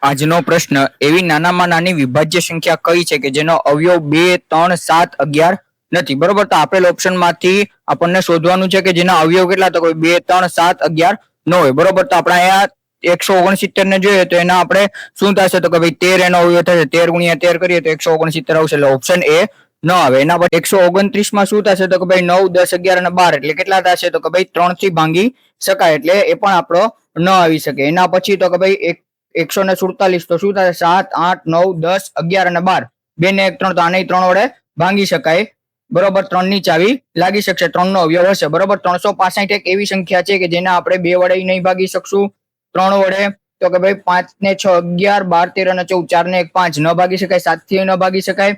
આજનો પ્રશ્ન, એવી નાનામાં નાની વિભાજ્ય સંખ્યા કઈ છે કે જેનો અવયવ 2, 3, 7, 11 નથી? બરોબર, તો આપેલ ઓપ્શન માંથી આપણને શોધવાનું છે કે જેના અવયવ કેટલા, તો 2, 3, 7, 11 ન હોય. બરોબર, તો આપણે અહીંયા 169 ને જોઈએ તો એના આપણે શું થશે, તો કે ભાઈ 13 એનો અવયવ થશે. 13 ગુણ્યા 13 કરીએ તો 169 આવશે, એટલે ઓપ્શન એ ન આવે. એના પર 129 માં શું થશે, તો કે ભાઈ 9, 10, 11 અને 12 એટલે કેટલા થશે, તો કે ભાઈ 3 થી ભાંગી શકાય, એટલે એ પણ આપણો ન આવી શકે. એના પછી તો કે ભાઈ 147 તો શું થશે, 7, 8, 9, 10, 11 અને 12 2 ને 1 3, તો આને 3 વડે ભાંગી શકાય. બરોબર, 3 ની ચાવી લાગી શકશે, 3 નો અવયવ હશે. બરોબર, 365 એક એવી સંખ્યા છે કે જેને આપણે 2 વડે નહીં ભાગી શકશું, 3 વડે. તો કે ભાઈ 5 ને 6 11, 12 13 અને 14, 4 ને 1 5 ન ભાગી શકાય, 7 થી ન ભાગી શકાય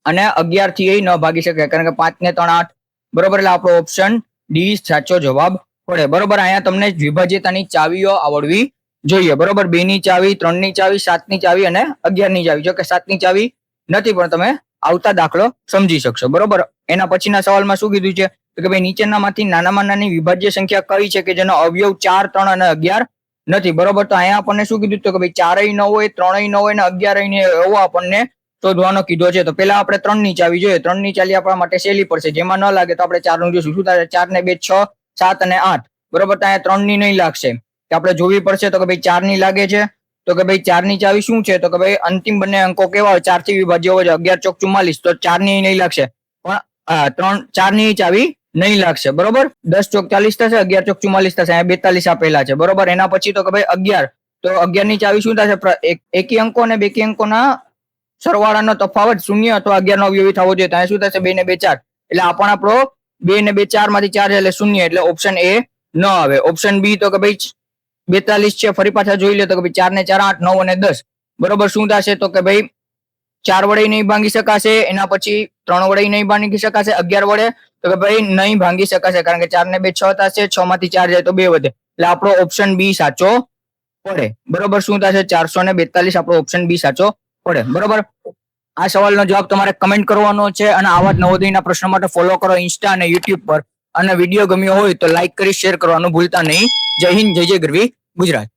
અને 11 થી ન ભાગી શકાય, કારણ કે 5 ને 3 8. બરોબર, એટલે આપણો ઓપ્શન ડી સાચો જવાબ પડે. બરોબર, અહીંયા તમને વિભાજ્યતાની ચાવીઓ આવડવી જોઈએ. બરોબર, 2 ની ચાવી, 3 ની ચાવી, 7 ની ચાવી અને 11 ની ચાવી. જો કે 7 ની ચાવી નથી, પણ તમે આવતા દાખલો સમજી શકશો. બરોબર, એના પછીના સવાલમાં શું કીધું છે, તો કે ભાઈ નીચેનામાંથી નાનામાં નાની વિભાજ્ય સંખ્યા કઈ છે કે જેનો અવયવ 4, 3 અને 11 નથી? બરોબર, તો અહીંયા આપણને શું કીધું, તો કે ભાઈ 4 ન હોય, 3 ન હોય ને 11 ને એવો આપણને શોધવાનો કીધો છે. તો પેલા આપણે 3 ની ચાવી જોઈએ. 3 ની ચાવી આપણા માટે સહેલી પડશે, જેમાં ન લાગે તો આપણે 4 નું જોઈશું. શું થાય, 4 ને 2 6, 7 અને 8. બરોબર, તો અહીંયા 3 ની નહીં લાગશે, કે આપણે જોવી પડશે. તો કે ભાઈ 4 ની લાગે છે, તો કે ભાઈ 4 ની ચાવી શું છે, તો કે ભાઈ અંતિમ બંને અંકો કેવા હોય, 4 થી વિભાજ્ય હોય, 11 ચોક 44, તો 4 ની નહીં લાગશે, પણ 4 ની ચાવી નહીં લાગશે. બરોબર, 10 ચોક 40 થશે, 11 ચોક 44 થશે, અહીંયા 42 આપેલા છે. બરોબર, એના પછી તો કે ભાઈ 11, તો 11 ની ચાવી શું થશે, એકી અંકો અને બેકી અંકોના સરવાળાનો તફાવત 0 અથવા 11 નો અવયવી થવો જોઈએ. ત્યાં શું થશે, 2 ને 2 4, એટલે આ પણ આપણો 2 ને 2 4 માંથી 4 એટલે 0, એટલે ઓપ્શન એ ન આવે. ઓપ્શન બી તો કે ભાઈ 42 છે. ફરી પાછા જોઈ લે તો કે ભાઈ 4 ને 4 8, 9 અને 10. બરોબર, શું થશે, તો કે ભાઈ 4 વડે નહીં ભાંગી શકાશે, એના પછી 3 વડે નહીં ભાંગી શકાશે, 11 વડે તો કે ભાઈ નહીં ભાંગી શકાશે, કારણ કે 4 ને 2 6 થશે, 6 માંથી 4 જાય તો 2 વધે, એટલે આપણો ઓપ્શન બી સાચો પડે. બરોબર, શું થશે, 442 આપણો ઓપ્શન બી સાચો પડે. બરોબર, આ સવાલનો જવાબ તમારે કમેન્ટ કરવાનો છે, અને આવા જ નવોદયના પ્રશ્નો માટે ફોલો કરો ઇન્સ્ટા અને યુટ્યુબ પર. અને વિડીયો ગમ્યો હોય તો લાઈક કરી શેર કરવાનું ભૂલતા નહીં. જય હિન્દ, જય જય ગરવી ગુજરાત.